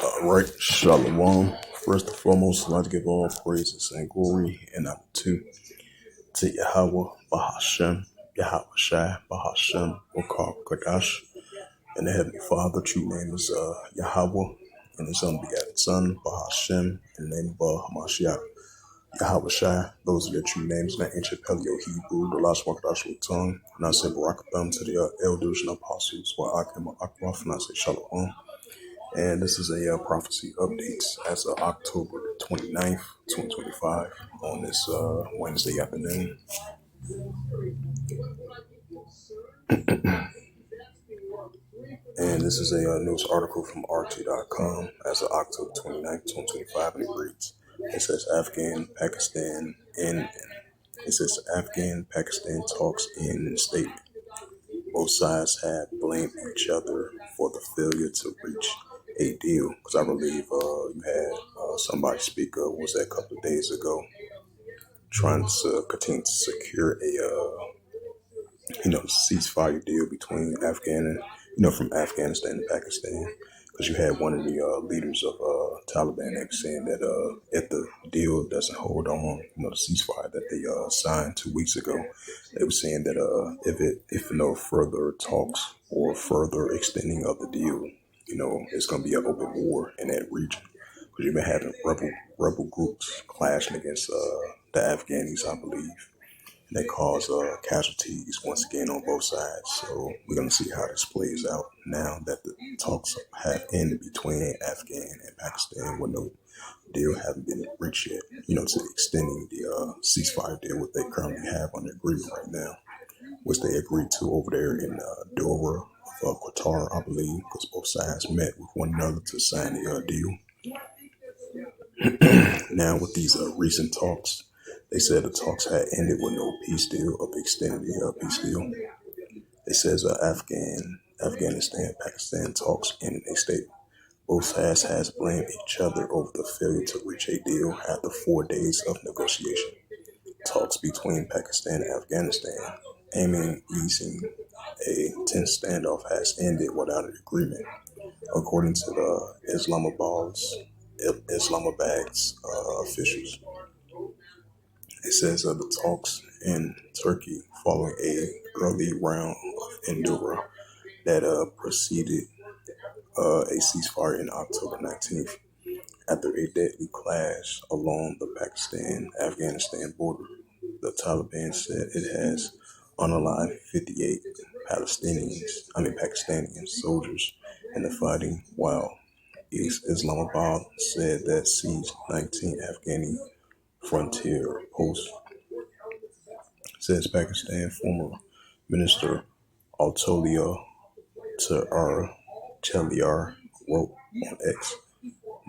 All right, Shalom. First and foremost, I'd like to give all praises and glory and honor to Yahweh, Bahashem, Yahweh Shai, Bahashem, Okar Kadash, and the Heavenly Father. True name is Yahweh, and His unbegotten Son, Bahashem, in the name of Hamashiach, Yahweh Shai. Those are the true names in the ancient Paleo Hebrew, the last Wakadash tongue. And I say Barakatham to the elders and apostles, while I came Akraf, and I say Shalom. And this is a prophecy updates as of October 29th, 2025 on this Wednesday afternoon. And this is a news article from RT.com as of October 29th, 2025, and it reads, it says Afghan Pakistan talks in statement. Both sides have blamed each other for the failure to reach a deal. Because I believe you had somebody speak up, was that a couple of days ago, trying to continue to secure a ceasefire deal between from Afghanistan and Pakistan. Because you had one of the leaders of Taliban saying that if the deal doesn't hold on, the ceasefire that they signed 2 weeks ago, they were saying that if no further talks or further extending of the deal, it's going to be an open war in that region. Because you've been having rebel groups clashing against the Afghanis, I believe. And they cause casualties once again on both sides. So we're going to see how this plays out now that the talks have ended between Afghan and Pakistan with no deal haven't been reached yet, to extending the ceasefire deal what they currently have on the agreement right now, which they agreed to over there in Doha of Qatar, I believe, because both sides met with one another to sign the deal. Now with these recent talks, they said the talks had ended with no peace deal of extending the peace deal. It says Afghanistan, Pakistan talks in a statement. Both sides has blamed each other over the failure to reach a deal after 4 days of negotiation. Talks between Pakistan and Afghanistan, aiming easing a tense standoff, has ended without an agreement, according to the Islamabad's officials. It says the talks in Turkey following a early round of Endura that preceded a ceasefire in October 19th after a deadly clash along the Pakistan-Afghanistan border. The Taliban said it has unalived 58 Pakistani soldiers in the fighting, while Islamabad said that seized 19 Afghani frontier posts. Says Pakistan former Minister Altolia Chaliar wrote on X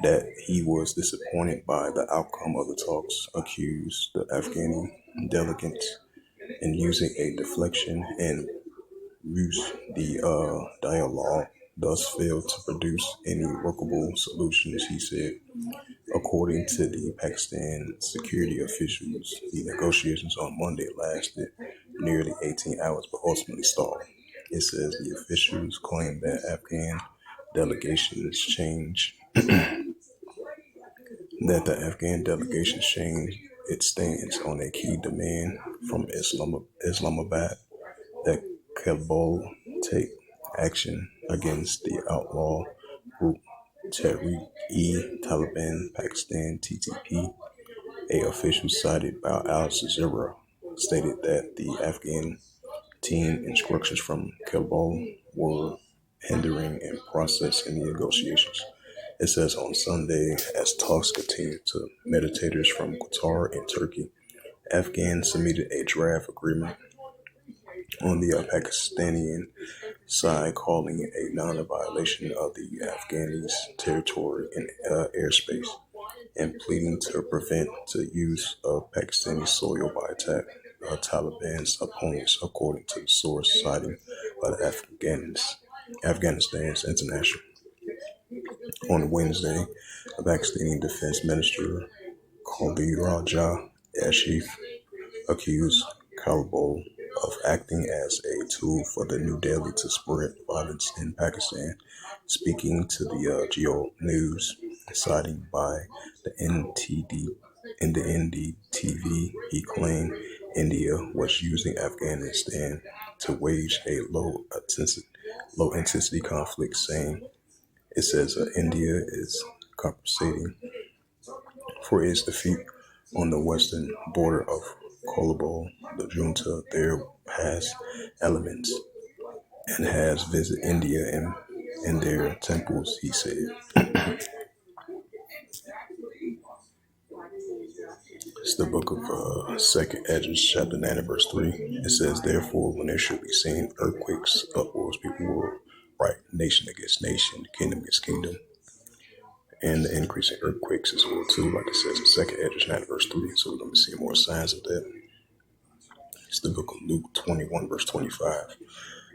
that he was disappointed by the outcome of the talks, accused the Afghani delegates in using a deflection and ruse the dialogue, thus failed to produce any workable solutions, he said. According to the Pakistan security officials, the negotiations on Monday lasted nearly 18 hours but ultimately stalled. It says the officials claim that the Afghan delegation changed its stance on a key demand from Islamabad that Kabul take action against the outlaw group Tehreek-e-Taliban Pakistan (TTP). A official cited by Al Jazeera stated that the Afghan team instructions from Kabul were hindering and process in the negotiations. It says on Sunday, as talks continued to meditators from Qatar and Turkey, Afghans submitted a draft agreement on the Pakistani side, calling it a non-violation of the Afghanis' territory and airspace, and pleading to prevent the use of Pakistani soil by Taliban's opponents, according to the source cited by the Afghanistan's International. On Wednesday, the Pakistani Defense Minister Khalid Raja Ashif accused Kabul of acting as a tool for the New Delhi to spread violence in Pakistan. Speaking to the Geo News, citing by the NTD in the NDTV, he claimed India was using Afghanistan to wage a low intensity conflict, saying it says India is compensating for its defeat on the western border of Kolabal. The junta there has elements and has visited India in their temples, he said. It's the book of Second Edges, chapter 9 and verse 3. It says, therefore, when there shall be seen earthquakes, uproars, people will right, nation against nation, kingdom against kingdom, and the increase in earthquakes as well too, like it says in Second Edges 9 verse 3. So we're going to see more signs of that. It's the book of Luke 21 verse 25.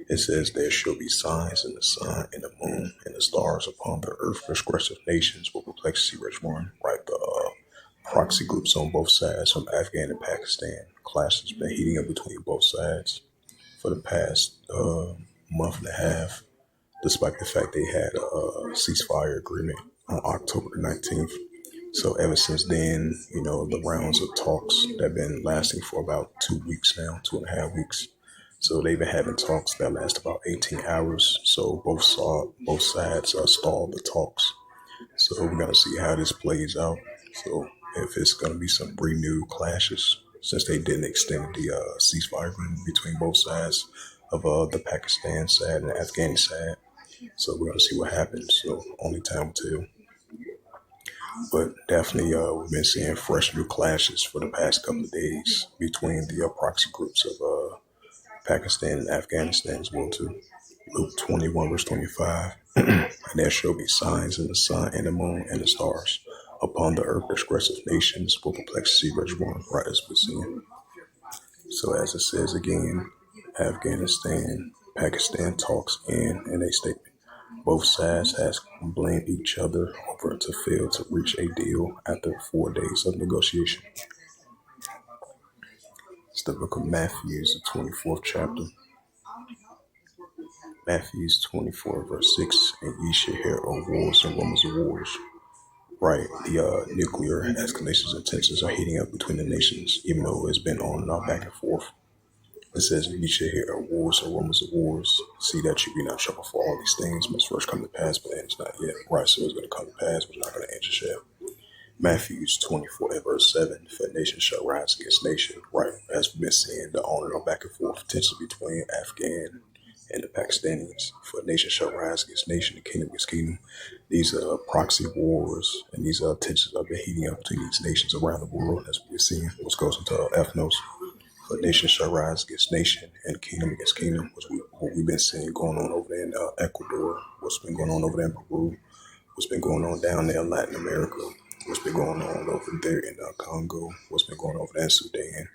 It says, there shall be signs in the sun, and the moon, and the stars upon the earth. Transgressive nations will perplexity rich one. Right, the proxy groups on both sides from Afghan and Pakistan. Clashes been heating up between both sides for the past month and a half, despite the fact they had a ceasefire agreement on October the 19th. So ever since then, the rounds of talks that have been lasting for about 2 weeks now, 2.5 weeks. So they've been having talks that last about 18 hours. So both sides stalled the talks. So we got to see how this plays out. So if it's going to be some renewed clashes, since they didn't extend the ceasefire agreement between both sides of the Pakistan side and the Afghani side. So we're going to see what happens. So only time will tell. But definitely, we've been seeing fresh new clashes for the past couple of days between the proxy groups of Pakistan and Afghanistan as well too. Luke 21 verse 25. And there shall be signs in the sun and the moon and the stars. Upon the earth, transgressive nations will perplexity rich one, right as we're seeing. So as it says again, Afghanistan, Pakistan talks in a statement. Both sides has blamed each other over to fail to reach a deal after 4 days of negotiation. It's the book of Matthew, the 24th chapter. Matthew 24, verse 6. And ye shall hear of wars and rumors of wars. Right, the nuclear escalations and tensions are heating up between the nations, even though it's been on and off back and forth. It says, you should hear of wars and rumors of wars. See that you be not troubled for all these things must first come to pass, but it's not yet. Right, so it's going to come to pass, but it's not going to end just yet. Matthew 24 and verse 7. For nation shall rise against nation. Right, as we've been seeing, the on and on back and forth tension between Afghan and the Pakistanis. For nation shall rise against nation, the kingdom against kingdom. These are proxy wars, and these tensions have been heating up between these nations around the world, as we're seeing, which goes into ethnos. For nation shall rise against nation, and kingdom against kingdom, what we've been seeing going on over there in Ecuador, what's been going on over there in Peru, what's been going on down there in Latin America, what's been going on over there in Congo, what's been going on over there in Sudan,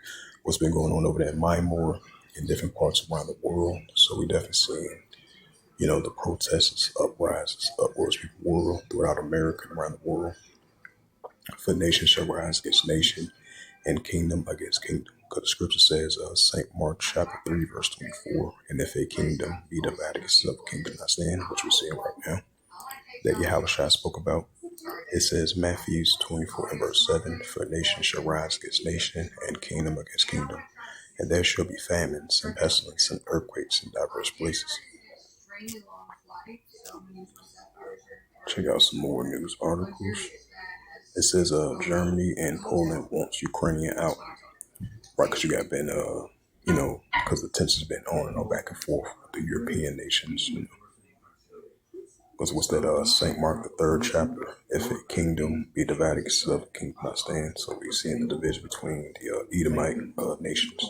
what's been going on over there in Myanmar, in different parts around the world. So we definitely seeing, the protests, uprisings, uproars, people world throughout America and around the world. For nation shall rise against nation, and kingdom against kingdom. Because the scripture says, St. Mark chapter 3, verse 24, and if a kingdom be divided against another kingdom not stand, which we're seeing right now, that Yahushua spoke about. It says, Matthew 24 and verse 7, for nation shall rise against nation, and kingdom against kingdom. And there shall be famines, and pestilence, and earthquakes in diverse places. Check out some more news articles. It says, Germany and Poland wants Ukrainian out. Right, because you got been, because the tension's been on and on back and forth with the European nations. Because what's that, St. Mark, the 3rd chapter, if a kingdom be divided against another kingdom not stand. So we're seeing the division between the Edomite nations.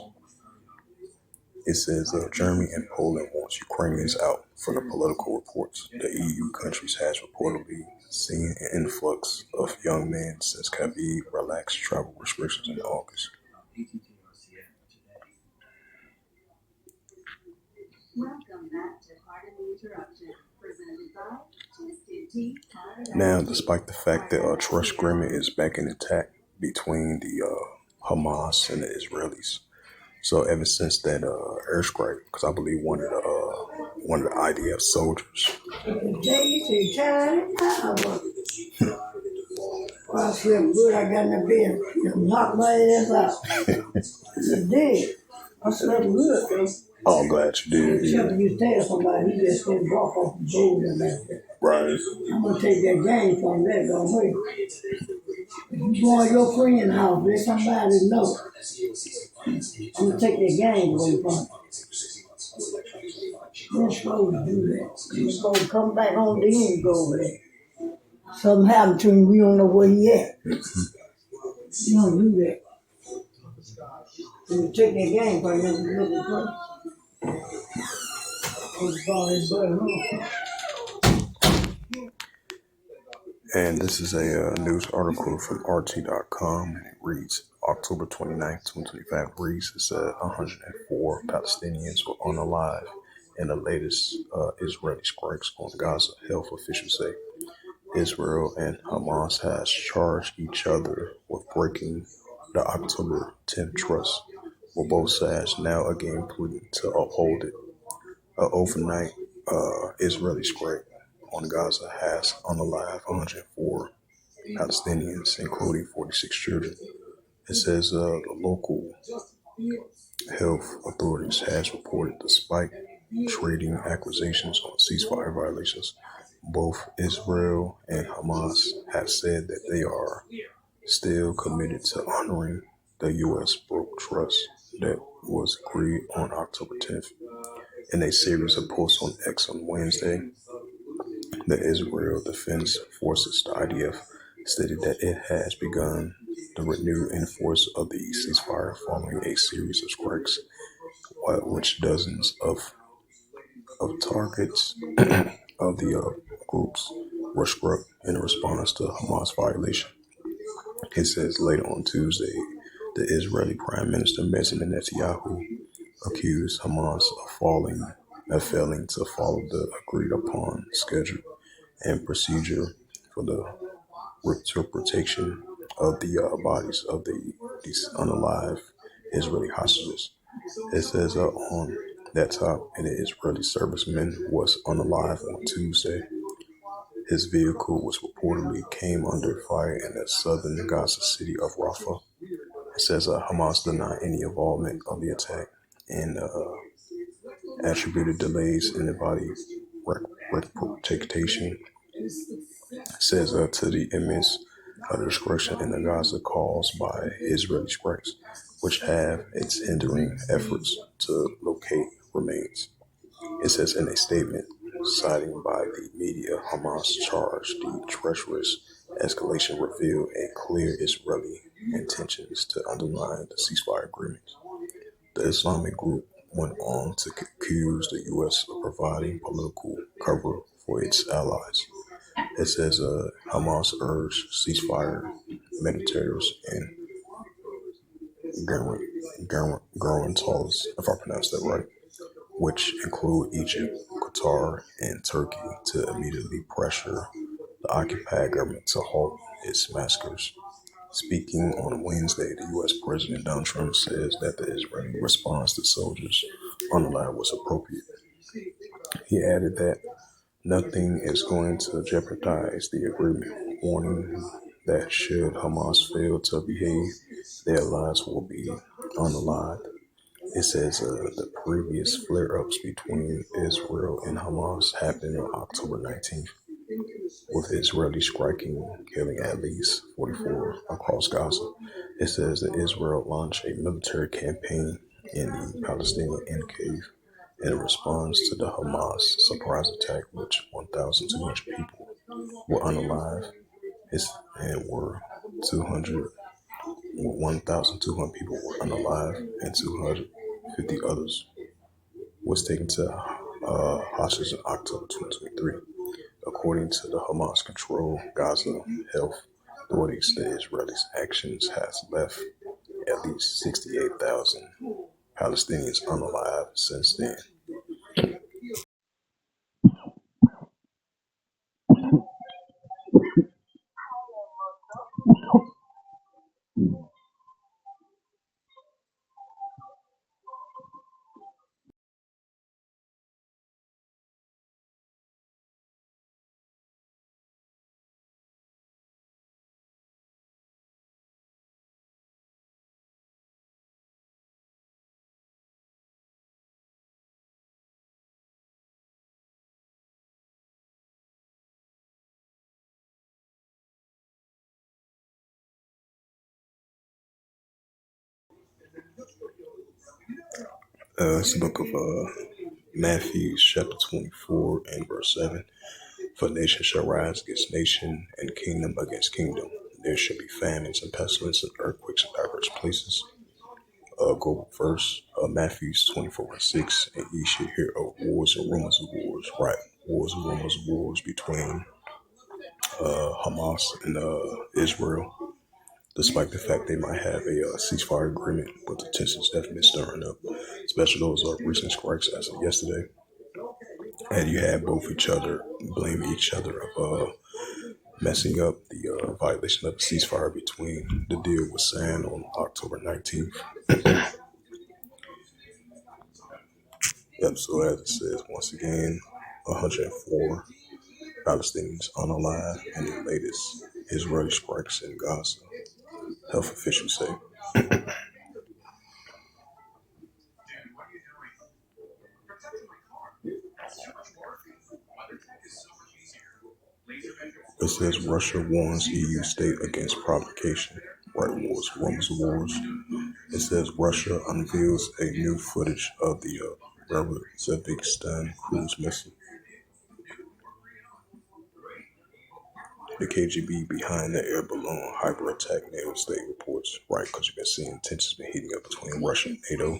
It says Germany and Poland wants Ukrainians out from the political reports. The EU countries has reportedly seen an influx of young men since Khabib relaxed travel restrictions in August. Welcome back to Pardon the Interruption, presented by Twisted Tea. Now, despite the fact that a trust agreement is back in intact between the Hamas and the Israelis, So ever since that airstrike, because I believe one of the IDF soldiers. Daisy, Charlie, I feel good. I got in the bed. You knocked my ass out. You did. I slept good, though. Oh, I'm glad you did. Except you tell somebody, he just didn't walk off the board and like that. Right. I'm going to take that game from that, don't wait. If you go in your friend's house, let somebody know. I'm going to take that game away from you. You're supposed to do that. You're supposed to come back home, then you go over there. Something happened to him, we don't know where he at. You don't do that. You take that game from him, you looking for And this is a news article from RT.com. It reads October 29th, 2025 reads it said 104 Palestinians were unalive in the latest Israeli strikes on Gaza, health officials say. Israel and Hamas has charged each other with breaking the October 10th truce, with both sides now again pleading to uphold it. An overnight Israeli strike on Gaza has unalive 104 Palestinians, including 46 children. It says the local health authorities has reported despite trading accusations on ceasefire violations, both Israel and Hamas have said that they are still committed to honoring the U.S. broke trust that was agreed on October 10th. In a series of posts on X on Wednesday, the Israel Defense Forces, the IDF, stated that it has begun the renewed enforce of the ceasefire following a series of strikes, which dozens of targets of the groups were struck in response to Hamas violation. It says later on Tuesday, the Israeli Prime Minister Benjamin Netanyahu accused Hamas of failing to follow the agreed upon schedule and procedure for the interpretation of the bodies of these unalive Israeli hostages. It says on that top, an Israeli serviceman was unalive on Tuesday. His vehicle was reportedly came under fire in the southern Gaza city of Rafah. It says Hamas denied any involvement of the attack and attributed delays in the body repatriation. It says to the immense destruction in the Gaza caused by Israeli strikes, which have its hindering efforts to locate remains. It says in a statement, citing by the media, Hamas charged the treacherous escalation revealed a clear Israeli intentions to undermine the ceasefire agreement. The Islamic group went on to accuse the U.S. of providing political cover for its allies. It says Hamas urged ceasefire meditators and guarantors, if I pronounced that right, which include Egypt, Qatar, and Turkey, to immediately pressure the occupied government to halt its massacres. Speaking on Wednesday, the U.S. President Donald Trump says that the Israeli response to soldiers on the line was appropriate. He added that nothing is going to jeopardize the agreement, warning that should Hamas fail to behave, their lives will be unalived. It says the previous flare-ups between Israel and Hamas happened on October 19th, with Israeli striking, killing at least 44 across Gaza. It says that Israel launched a military campaign in the Palestinian enclave in response to the Hamas surprise attack, which 1,200 people were unalive and were 1,200 people were unalive and 250 others was taken to hostage in October 2023. According to the Hamas-controlled Gaza health authorities, the Israelis' actions has left at least 68,000 Palestinians unalive since then. It's the book of Matthew, chapter 24 and verse 7. For nation shall rise against nation, and kingdom against kingdom. There shall be famines and pestilence and earthquakes in diverse places. Go first, Matthew 24 and 6. And ye shall hear of wars and rumors of wars. Right. Wars and rumors of wars between Hamas and Israel. Despite the fact they might have a ceasefire agreement, but the tensions definitely stirring up, especially those recent strikes as of yesterday. And you have both each other blaming each other of messing up the violation of the ceasefire between the deal was signed on October 19th. Yep, so as it says, once again, 104 Palestinians unalive in the latest Israeli strikes in Gaza, health officials say. It says Russia warns EU state against provocation. Right, wars, rumors of wars. It says Russia unveils a new footage of the Sitdown cruise missile. The KGB behind the air balloon hyper attack, NATO state reports. Right, because you've been seeing tensions been heating up between Russia and NATO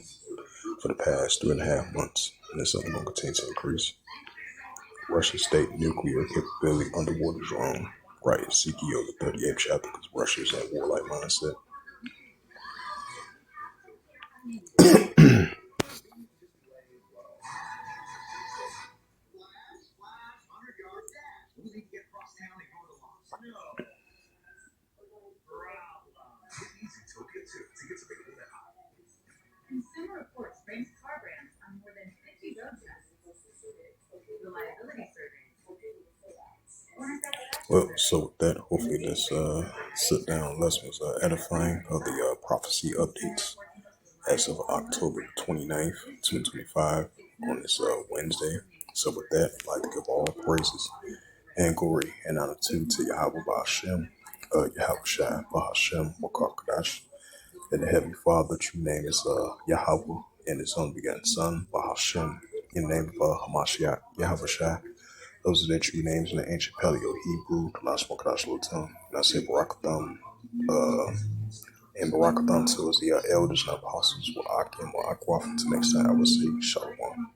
for the past 3.5 months, and it's only going to continue to increase. Russian state nuclear capability underwater drone. Right, Ezekiel the 38th chapter, because Russia is in a warlike mindset. Well, so with that, hopefully this sit down lesson was edifying of the prophecy updates as of October 29th, 2025 on this Wednesday. So with that, I'd like to give all praises and glory and honor to Yahweh Ba'Hashem, Yahweh Shai Ba'Hashem Wakakadash, and the Heavenly Father. True name is Yahweh, and His only begotten Son Ba'Hashem, in the name of Hamashiach Yahweh Shai. Those are their true names in the ancient Paleo Hebrew, Kadash Wakadash Lutum. And I say Barakatham, and Barakatham to us, the elders and apostles, will Akim, will Akwaf. Until next time, I will say Shalom.